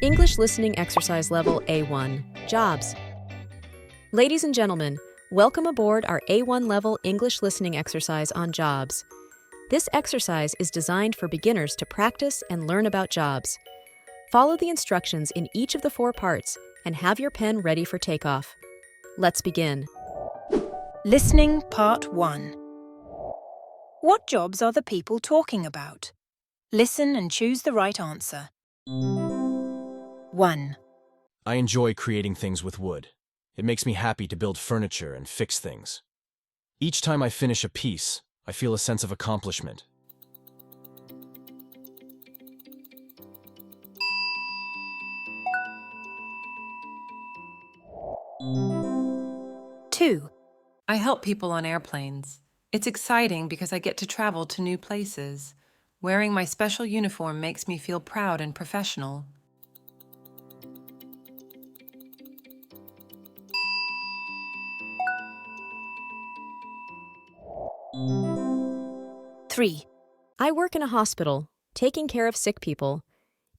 English Listening Exercise Level A1, Jobs. Ladies and gentlemen, welcome aboard our A1 level English listening exercise on jobs. This exercise is designed for beginners to practice and learn about jobs. Follow the instructions in each of the 4 parts and have your pen ready for takeoff. Let's begin. Listening Part 1. What jobs are the people talking about? Listen and choose the right answer. 1. I enjoy creating things with wood. It makes me happy to build furniture and fix things. Each time I finish a piece, I feel a sense of accomplishment. 2. I help people on airplanes. It's exciting because I get to travel to new places. Wearing my special uniform makes me feel proud and professional. 3. I work in a hospital, taking care of sick people.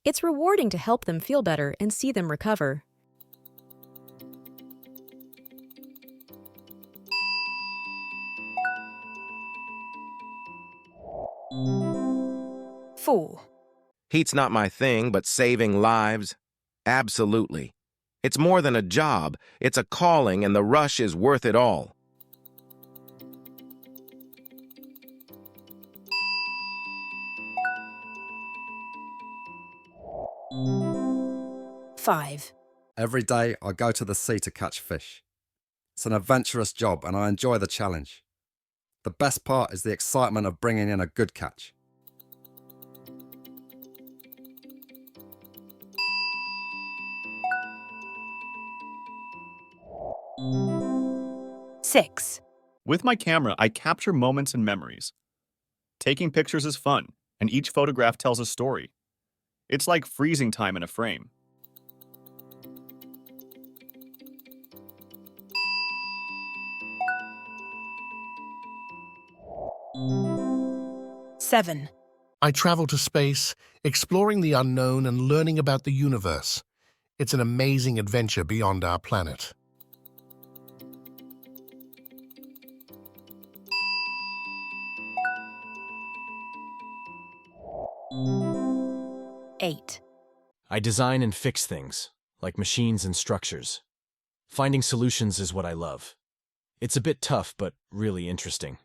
It's rewarding to help them feel better and see them recover. 4. Heat's not my thing, but saving lives? Absolutely. It's more than a job, it's a calling, and the rush is worth it all. 5. Every day I go to the sea to catch fish. It's an adventurous job and I enjoy the challenge. The best part is the excitement of bringing in a good catch. 6. With my camera, I capture moments and memories. Taking pictures is fun, and each photograph tells a story. It's like freezing time in a frame. 7. I travel to space, exploring the unknown and learning about the universe. It's an amazing adventure beyond our planet. 8. I design and fix things, like machines and structures. Finding solutions is what I love. It's a bit tough, but really interesting.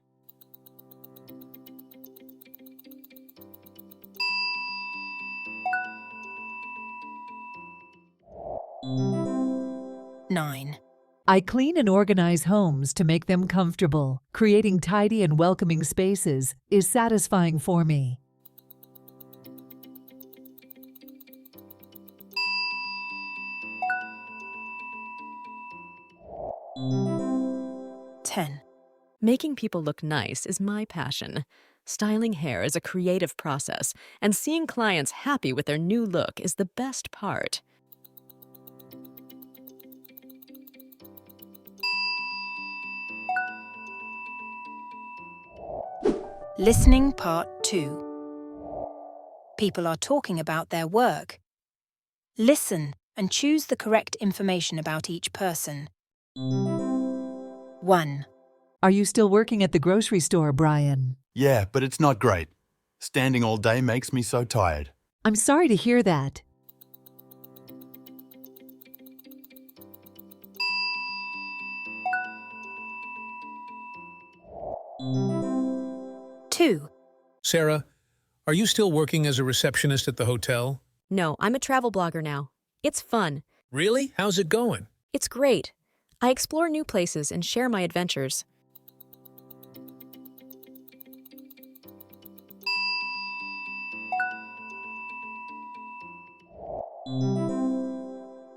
9. I clean and organize homes to make them comfortable. Creating tidy and welcoming spaces is satisfying for me. 10. Making people look nice is my passion. Styling hair is a creative process, and seeing clients happy with their new look is the best part. 11. Listening Part 2. People are talking about their work. Listen and choose the correct information about each person. 1. Are you still working at the grocery store, Brian? Yeah, but it's not great. Standing all day makes me so tired. I'm sorry to hear that. 2. Sarah, are you still working as a receptionist at the hotel? No, I'm a travel blogger now. It's fun. Really? How's it going? It's great. I explore new places and share my adventures.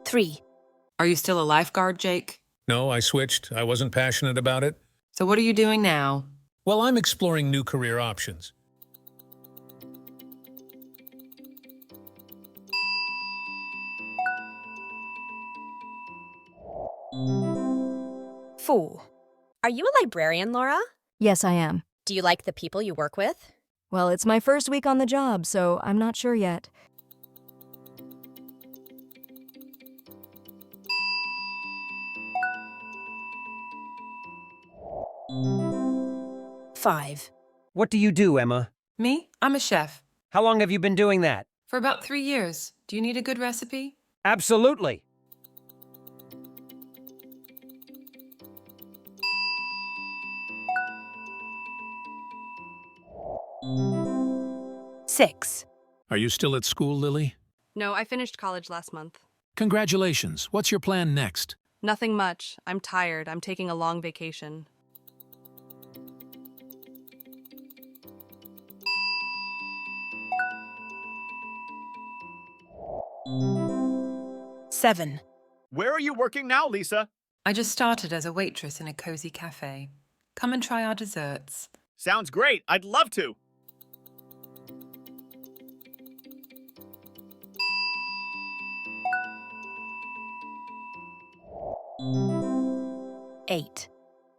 3. Are you still a lifeguard, Jake? No, I switched. I wasn't passionate about it. So what are you doing now? Well, I'm exploring new career options. 4. Are you a librarian, Laura? Yes, I am. Do you like the people you work with? Well, it's my first week on the job, so I'm not sure yet. 5. What do you do, Emma? Me? I'm a chef. How long have you been doing that? For about 3 years. Do you need a good recipe? Absolutely. Six. Are you still at school, Lily? No, I finished college last month. Congratulations. What's your plan next? Nothing much. I'm tired. I'm taking a long vacation. Seven. Where are you working now, Lisa? I just started as a waitress in a cozy cafe. Come and try our desserts. Sounds great. I'd love to. Eight.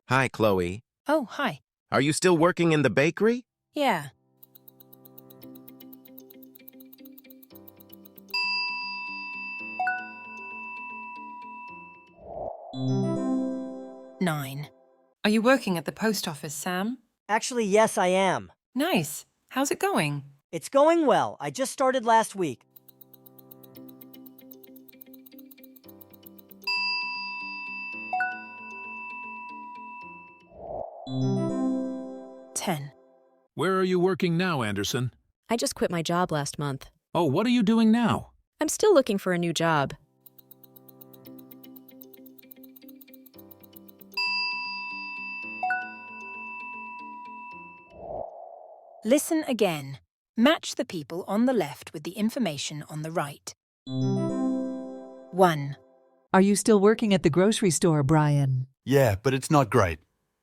Hi, Chloe. Oh, hi. Are you still working in the bakery? Yeah. Nine. Are you working at the post office, Sam? Actually, yes, I am. Nice. How's it going? It's going well. I just started last week. Ten. Where are you working now, Anderson? I just quit my job last month. Oh, what are you doing now? I'm still looking for a new job. Listen again. Match the people on the left with the information on the right. 1. Are you still working at the grocery store, Brian? Yeah, but it's not great.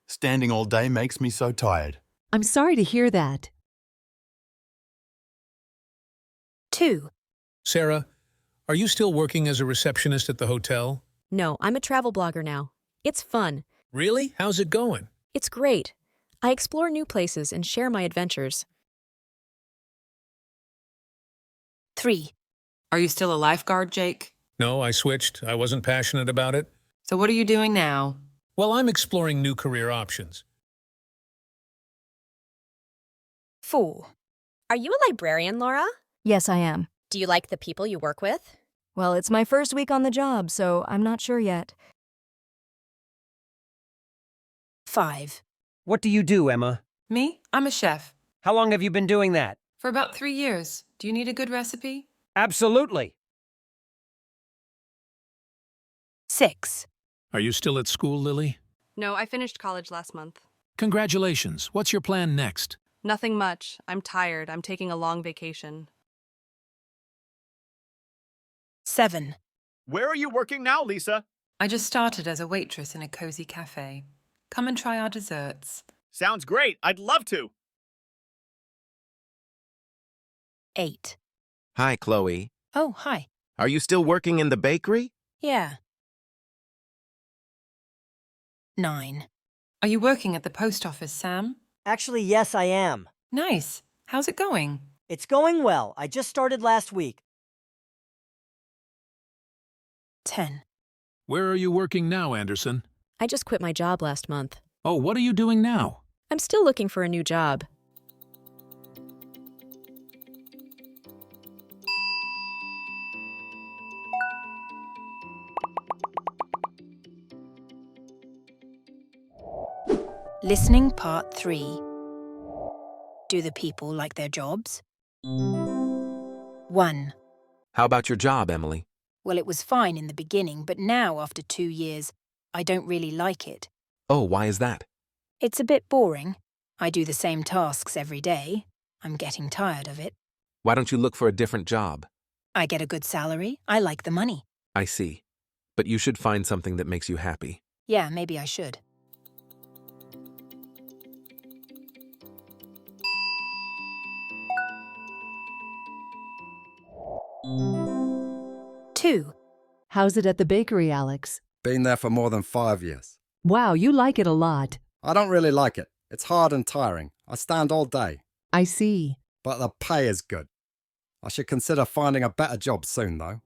Standing all day makes me so tired. I'm sorry to hear that. 2. Sarah, are you still working as a receptionist at the hotel? No, I'm a travel blogger now. It's fun. Really? How's it going? It's great. I explore new places and share my adventures. 3. Are you still a lifeguard, Jake? No, I switched. I wasn't passionate about it. So what are you doing now? Well, I'm exploring new career options. 4. Are you a librarian, Laura? Yes, I am. Do you like the people you work with? Well, it's my first week on the job, so I'm not sure yet. 5. What do you do, Emma? Me? I'm a chef. How long have you been doing that? For about 3 years. Do you need a good recipe? Absolutely. 6. Are you still at school, Lily? No, I finished college last month. Congratulations. What's your plan next? Nothing much. I'm tired. I'm taking a long vacation. 7. Where are you working now, Lisa? I just started as a waitress in a cozy cafe. Come and try our desserts. Sounds great. I'd love to. 8. Hi, Chloe. Oh, hi. Are you still working in the bakery? Yeah. 9. Are you working at the post office, Sam? Actually, yes, I am. Nice. How's it going? It's going well. I just started last week. 10. Where are you working now, Anderson? I just quit my job last month. Oh, what are you doing now? I'm still looking for a new job. Listening Part 3. Do the people like their jobs? 1. How about your job, Emily? Well, it was fine in the beginning, but now, after 2 years, I don't really like it. Oh, why is that? It's a bit boring. I do the same tasks every day. I'm getting tired of it. Why don't you look for a different job? I get a good salary. I like the money. I see. But you should find something that makes you happy. Yeah, maybe I should. 2. How's it at the bakery, Alex? Been there for more than 5 years. Wow, you like it a lot. I don't really like it. It's hard and tiring. I stand all day. I see. But the pay is good. I should consider finding a better job soon, though.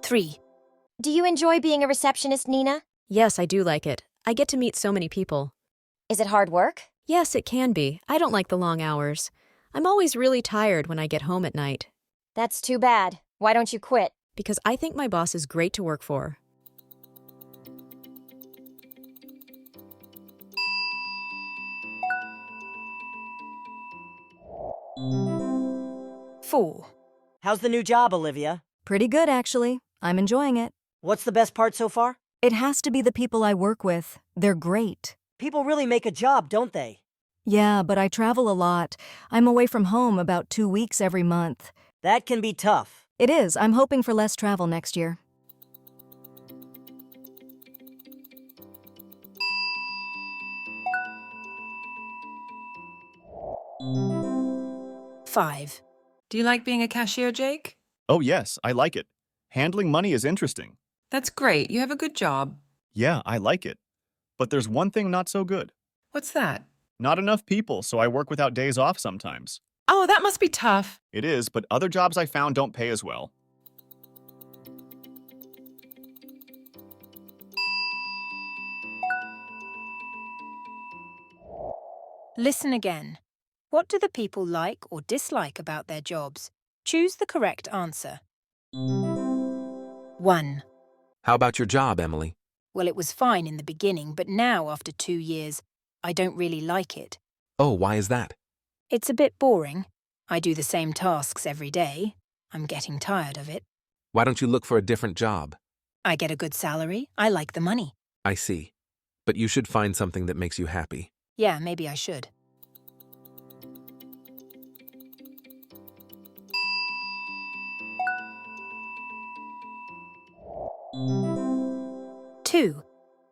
3. Do you enjoy being a receptionist, Nina? Yes, I do like it. I get to meet so many people. Is it hard work? Yes, it can be. I don't like the long hours. I'm always really tired when I get home at night. That's too bad. Why don't you quit? Because I think my boss is great to work for. Four. How's the new job, Olivia? Pretty good, actually. I'm enjoying it. What's the best part so far? It has to be the people I work with. They're great. People really make a job, don't they? Yeah, but I travel a lot. I'm away from home about 2 weeks every month. That can be tough. It is. I'm hoping for less travel next year. Five. Do you like being a cashier, Jake? Oh, yes, I like it. Handling money is interesting. That's great. You have a good job. Yeah, I like it. But there's one thing not so good. What's that? Not enough people, so I work without days off sometimes. Oh, that must be tough. It is, but other jobs I found don't pay as well. Listen again. What do the people like or dislike about their jobs? Choose the correct answer. 1. How about your job, Emily? Well, it was fine in the beginning, but now, after 2 years, I don't really like it. Oh, why is that? It's a bit boring. I do the same tasks every day. I'm getting tired of it. Why don't you look for a different job? I get a good salary. I like the money. I see. But you should find something that makes you happy. Yeah, maybe I should. Two.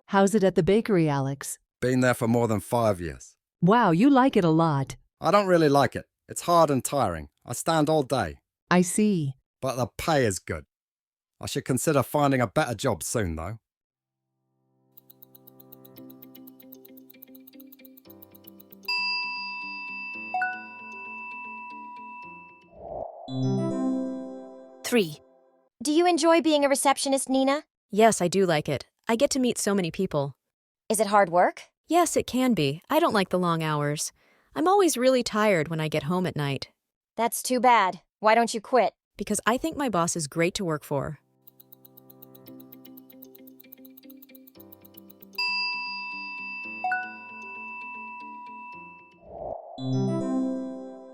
How's it at the bakery, Alex? Been there for more than 5 years. Wow, you like it a lot. I don't really like it. It's hard and tiring. I stand all day. I see. But the pay is good. I should consider finding a better job soon, though. Three. Do you enjoy being a receptionist, Nina? Yes, I do like it. I get to meet so many people. Is it hard work? Yes, it can be. I don't like the long hours. I'm always really tired when I get home at night. That's too bad. Why don't you quit? Because I think my boss is great to work for.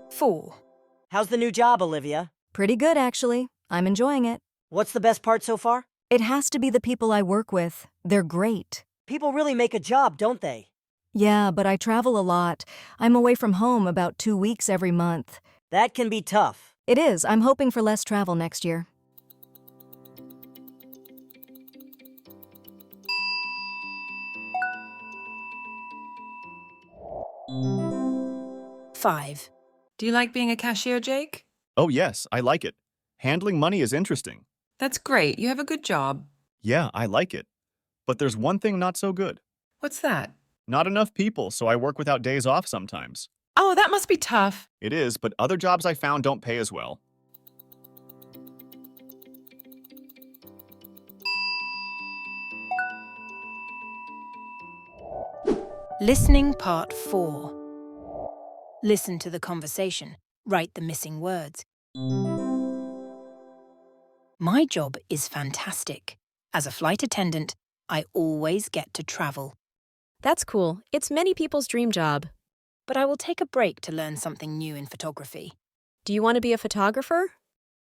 Four. How's the new job, Olivia? Pretty good, actually. I'm enjoying it. What's the best part so far? It has to be the people I work with. They're great. People really make a job, don't they? Yeah, but I travel a lot. I'm away from home about 2 weeks every month. That can be tough. It is. I'm hoping for less travel next year. Five. Do you like being a cashier, Jake? Oh, yes, I like it. Handling money is interesting. That's great. You have a good job. Yeah, I like it. But there's one thing not so good. What's that? Not enough people, so I work without days off sometimes. Oh, that must be tough. It is, but other jobs I found don't pay as well. Listening Part 4. Listen to the conversation. Write the missing words. My job is fantastic. As a flight attendant, I always get to travel. That's cool. It's many people's dream job. But I will take a break to learn something new in photography. Do you want to be a photographer?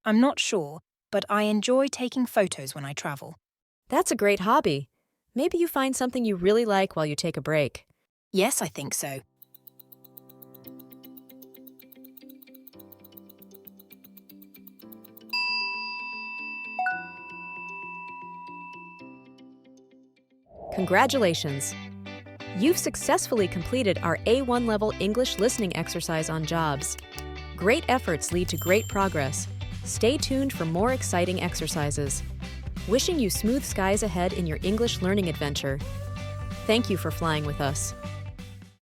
I'm not sure, but I enjoy taking photos when I travel. That's a great hobby. Maybe you find something you really like while you take a break. Yes, I think so. Congratulations! You've successfully completed our A1 level English listening exercise on jobs. Great efforts lead to great progress. Stay tuned for more exciting exercises. Wishing you smooth skies ahead in your English learning adventure. Thank you for flying with us.